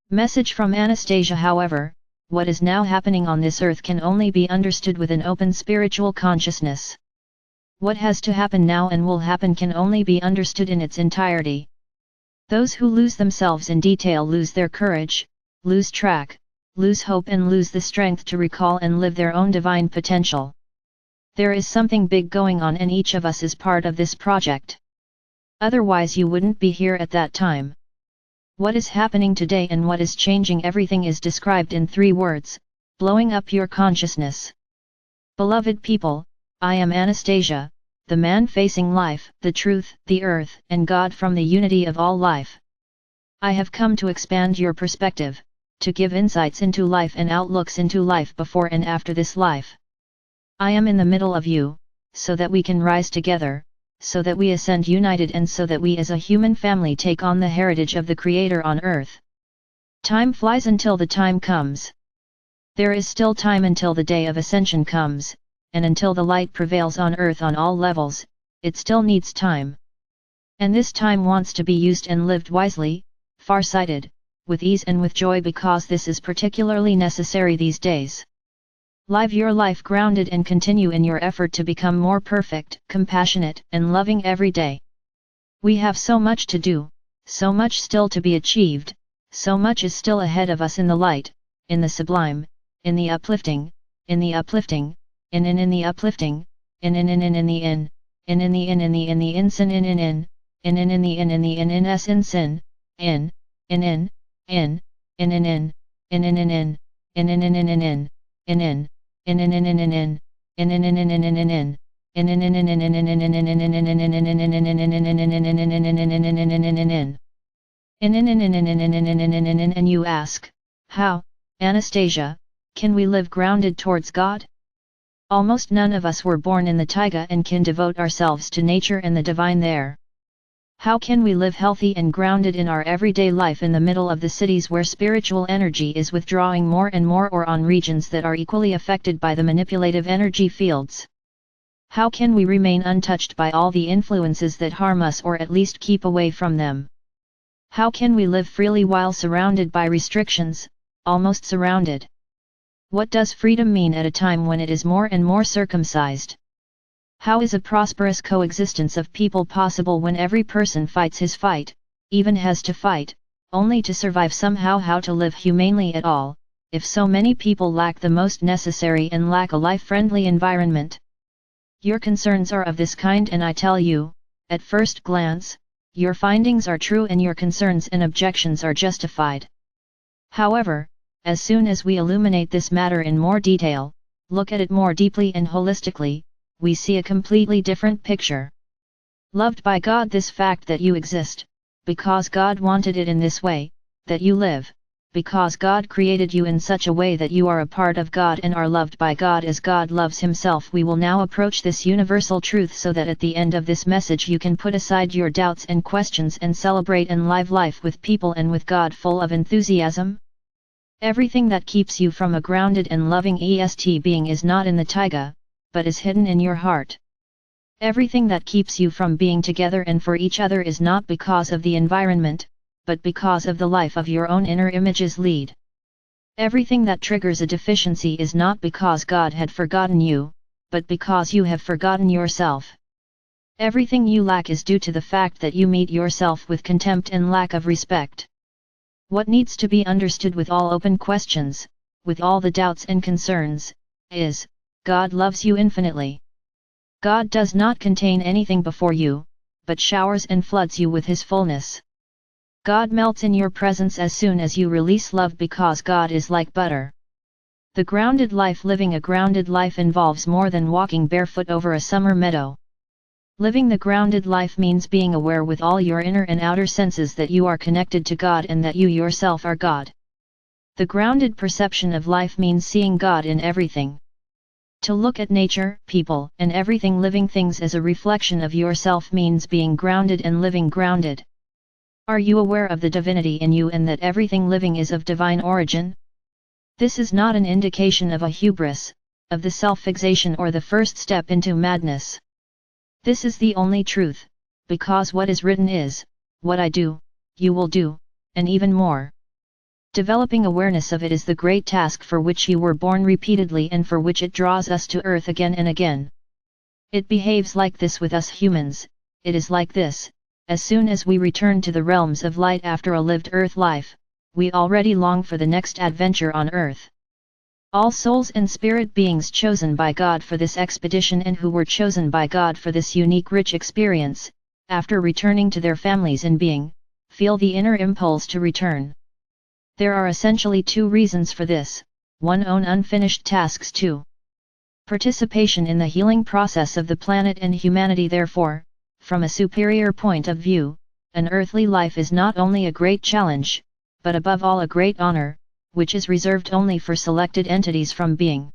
Message from Anastasia. However, what is now happening on this earth can only be understood with an open spiritual consciousness. What has to happen now and will happen can only be understood in its entirety. Those who lose themselves in detail lose their courage, lose track, lose hope and lose the strength to recall and live their own divine potential. There is something big going on and each of us is part of this project. Otherwise you wouldn't be here at that time. What is happening today and what is changing everything is described in 3 words: blowing up your consciousness. Beloved people, I am Anastasia, the man facing life, the truth, the earth, and God from the unity of all life. I have come to expand your perspective, to give insights into life and outlooks into life before and after this life. I am in the middle of you, so that we can rise together, so that we ascend united and so that we as a human family take on the heritage of the Creator on earth. Time flies until the time comes. There is still time until the day of ascension comes, and until the light prevails on earth on all levels, it still needs time. And this time wants to be used and lived wisely, far-sighted, with ease and with joy because this is particularly necessary these days. Live your life grounded and continue in your effort to become more perfect, compassionate, and loving every day. We have so much to do, so much still to be achieved, so much is still ahead of us in the light, in the sublime, in the uplifting, in the uplifting, in the uplifting, in the in, in the in the in sin in the in s in sin, in And you ask, how, Anastasia, can we live grounded towards God? Almost none of us were born in the taiga and can devote ourselves to nature and the divine there. How can we live healthy and grounded in our everyday life in the middle of the cities where spiritual energy is withdrawing more and more or on regions that are equally affected by the manipulative energy fields? How can we remain untouched by all the influences that harm us or at least keep away from them? How can we live freely while surrounded by restrictions, almost surrounded? What does freedom mean at a time when it is more and more circumcised? How is a prosperous coexistence of people possible when every person fights his fight, even has to fight, only to survive somehow? How to live humanely at all, if so many people lack the most necessary and lack a life-friendly environment? Your concerns are of this kind and I tell you, at first glance, your findings are true and your concerns and objections are justified. However, as soon as we illuminate this matter in more detail, look at it more deeply and holistically, we see a completely different picture. Loved by God, this fact that you exist, because God wanted it in this way, that you live, because God created you in such a way that you are a part of God and are loved by God as God loves Himself. We will now approach this universal truth so that at the end of this message you can put aside your doubts and questions and celebrate and live life with people and with God full of enthusiasm. Everything that keeps you from a grounded and loving EST being is not in the taiga, but is hidden in your heart. Everything that keeps you from being together and for each other is not because of the environment, but because of the life of your own inner images lead. Everything that triggers a deficiency is not because God had forgotten you, but because you have forgotten yourself. Everything you lack is due to the fact that you meet yourself with contempt and lack of respect. What needs to be understood with all open questions, with all the doubts and concerns, is, God loves you infinitely. God does not contain anything before you, but showers and floods you with His fullness. God melts in your presence as soon as you release love because God is like butter. The grounded life. Living a grounded life involves more than walking barefoot over a summer meadow. Living the grounded life means being aware with all your inner and outer senses that you are connected to God and that you yourself are God. The grounded perception of life means seeing God in everything. To look at nature, people, and everything living things as a reflection of yourself means being grounded and living grounded. Are you aware of the divinity in you and that everything living is of divine origin? This is not an indication of a hubris, of the self-fixation or the first step into madness. This is the only truth, because what is written is, what I do, you will do, and even more. Developing awareness of it is the great task for which you were born repeatedly and for which it draws us to earth again and again. It behaves like this with us humans, it is like this, as soon as we return to the realms of light after a lived earth life, we already long for the next adventure on earth. All souls and spirit beings chosen by God for this expedition and who were chosen by God for this unique rich experience, after returning to their families in being, feel the inner impulse to return. There are essentially two reasons for this: 1. Own unfinished tasks, 2. Participation in the healing process of the planet and humanity. Therefore, from a superior point of view, an earthly life is not only a great challenge, but above all a great honor, which is reserved only for selected entities from being.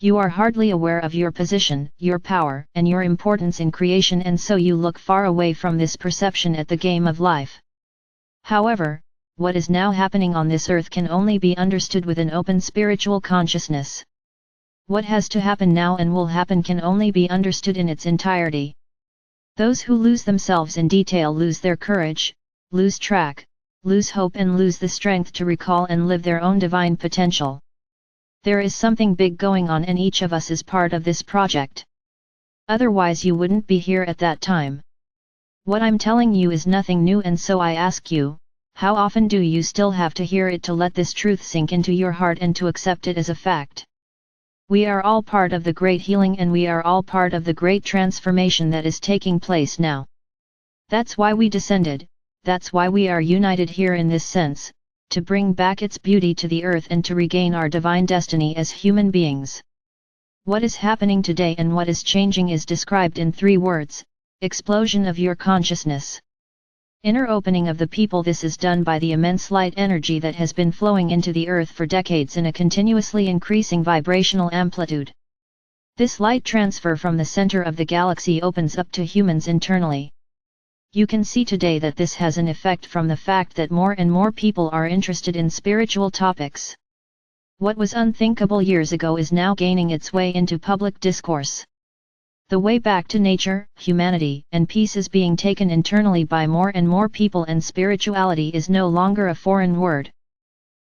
You are hardly aware of your position, your power, and your importance in creation, and so you look far away from this perception at the game of life. However, what is now happening on this earth can only be understood with an open spiritual consciousness. What has to happen now and will happen can only be understood in its entirety. Those who lose themselves in detail lose their courage, lose track, lose hope, and lose the strength to recall and live their own divine potential. There is something big going on, and each of us is part of this project. Otherwise you wouldn't be here at that time. What I'm telling you is nothing new, and so I ask you, how often do you still have to hear it to let this truth sink into your heart and to accept it as a fact? We are all part of the great healing, and we are all part of the great transformation that is taking place now. That's why we descended, that's why we are united here in this sense, to bring back its beauty to the earth and to regain our divine destiny as human beings. What is happening today and what is changing is described in 3 words: explosion of your consciousness. Inner opening of the people. This is done by the immense light energy that has been flowing into the earth for decades in a continuously increasing vibrational amplitude. This light transfer from the center of the galaxy opens up to humans internally. You can see today that this has an effect from the fact that more and more people are interested in spiritual topics. What was unthinkable years ago is now gaining its way into public discourse. The way back to nature, humanity, and peace is being taken internally by more and more people, and spirituality is no longer a foreign word.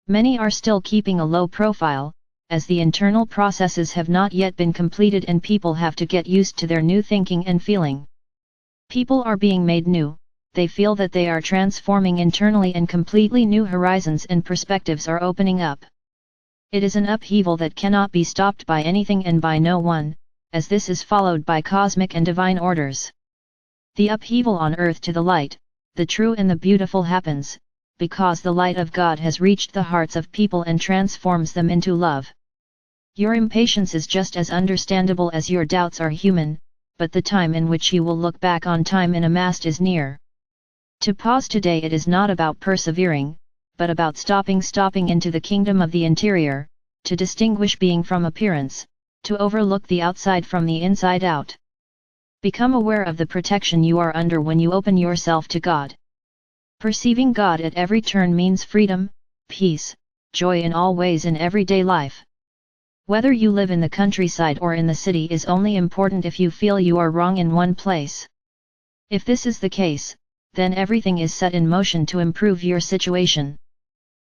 Many are still keeping a low profile, as the internal processes have not yet been completed and people have to get used to their new thinking and feeling. People are being made new, they feel that they are transforming internally and completely new horizons and perspectives are opening up. It is an upheaval that cannot be stopped by anything and by no one, as this is followed by cosmic and divine orders. The upheaval on earth to the light, the true and the beautiful happens, because the light of God has reached the hearts of people and transforms them into love. Your impatience is just as understandable as your doubts are human, but the time in which you will look back on time in a mast is near. To pause today, it is not about persevering, but about stopping into the kingdom of the interior, to distinguish being from appearance, to overlook the outside from the inside out. Become aware of the protection you are under when you open yourself to God. Perceiving God at every turn means freedom, peace, joy in all ways in everyday life. Whether you live in the countryside or in the city is only important if you feel you are wrong in one place. If this is the case, then everything is set in motion to improve your situation.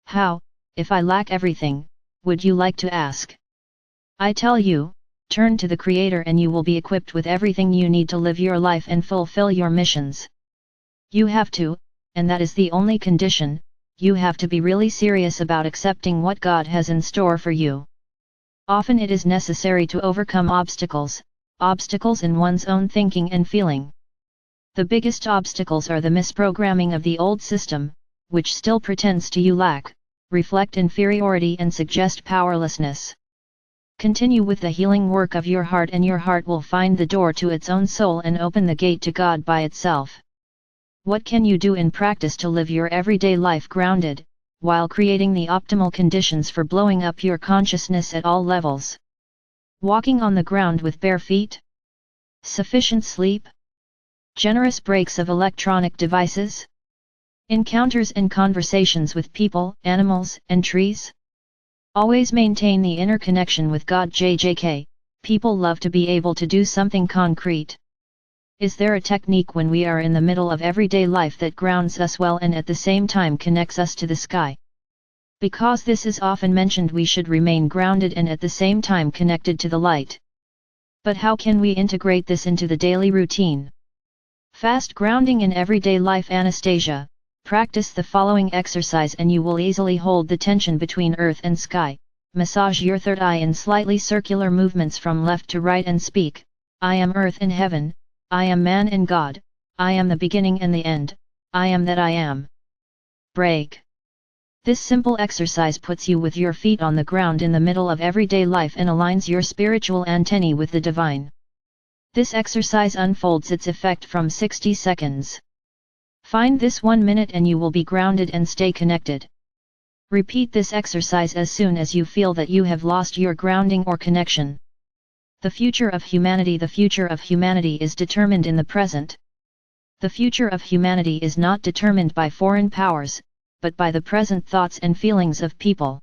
How, if I lack everything, would you like to ask? I tell you, turn to the Creator and you will be equipped with everything you need to live your life and fulfill your missions. You have to, and that is the only condition, you have to be really serious about accepting what God has in store for you. Often it is necessary to overcome obstacles in one's own thinking and feeling. The biggest obstacles are the misprogramming of the old system, which still pretends to you lack, reflect inferiority and suggest powerlessness. Continue with the healing work of your heart and your heart will find the door to its own soul and open the gate to God by itself. What can you do in practice to live your everyday life grounded, while creating the optimal conditions for blowing up your consciousness at all levels? Walking on the ground with bare feet? Sufficient sleep? Generous breaks of electronic devices? Encounters and conversations with people, animals, and trees? Always maintain the inner connection with God. JJK, people love to be able to do something concrete. Is there a technique when we are in the middle of everyday life that grounds us well and at the same time connects us to the sky? Because this is often mentioned, we should remain grounded and at the same time connected to the light. But how can we integrate this into the daily routine? Fast grounding in everyday life. Anastasia, practice the following exercise and you will easily hold the tension between earth and sky. Massage your third eye in slightly circular movements from left to right and speak, I am earth and heaven, I am man and God, I am the beginning and the end, I am that I am. Break. This simple exercise puts you with your feet on the ground in the middle of everyday life and aligns your spiritual antennae with the divine. This exercise unfolds its effect from 60 seconds. Find this 1 minute and you will be grounded and stay connected. Repeat this exercise as soon as you feel that you have lost your grounding or connection. The future of humanity. The future of humanity is determined in the present. The future of humanity is not determined by foreign powers, but by the present thoughts and feelings of people.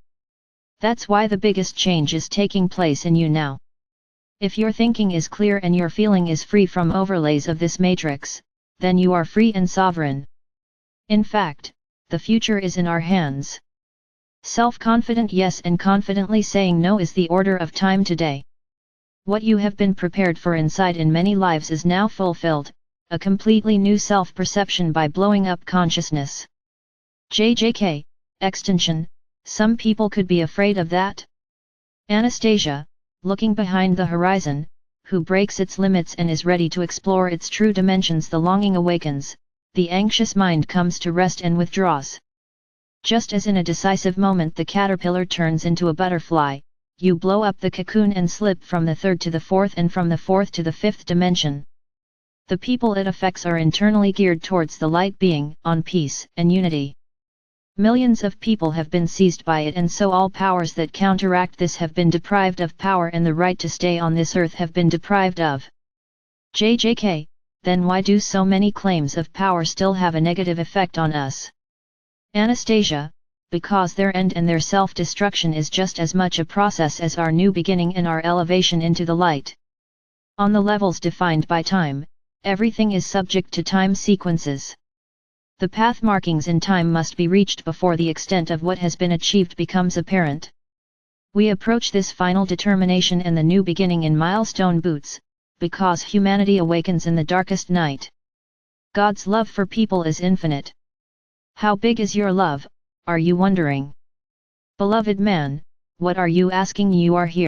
That's why the biggest change is taking place in you now. If your thinking is clear and your feeling is free from overlays of this matrix, then you are free and sovereign. In fact, the future is in our hands. Self-confident yes and confidently saying no is the order of time today. What you have been prepared for inside in many lives is now fulfilled, a completely new self-perception by blowing up consciousness. JJK, extinction, some people could be afraid of that. Anastasia, looking behind the horizon, who breaks its limits and is ready to explore its true dimensions. The longing awakens, the anxious mind comes to rest and withdraws. Just as in a decisive moment the caterpillar turns into a butterfly, you blow up the cocoon and slip from the third to the fourth and from the fourth to the fifth dimension. The people it affects are internally geared towards the light being, on peace and unity. Millions of people have been seized by it, and so all powers that counteract this have been deprived of power and the right to stay on this earth have been deprived of. JJK, then why do so many claims of power still have a negative effect on us? Anastasia, because their end and their self-destruction is just as much a process as our new beginning and our elevation into the light. On the levels defined by time, everything is subject to time sequences. The path markings in time must be reached before the extent of what has been achieved becomes apparent. We approach this final determination and the new beginning in milestone boots, because humanity awakens in the darkest night. God's love for people is infinite. How big is your love, are you wondering? Beloved man, what are you asking? You are here.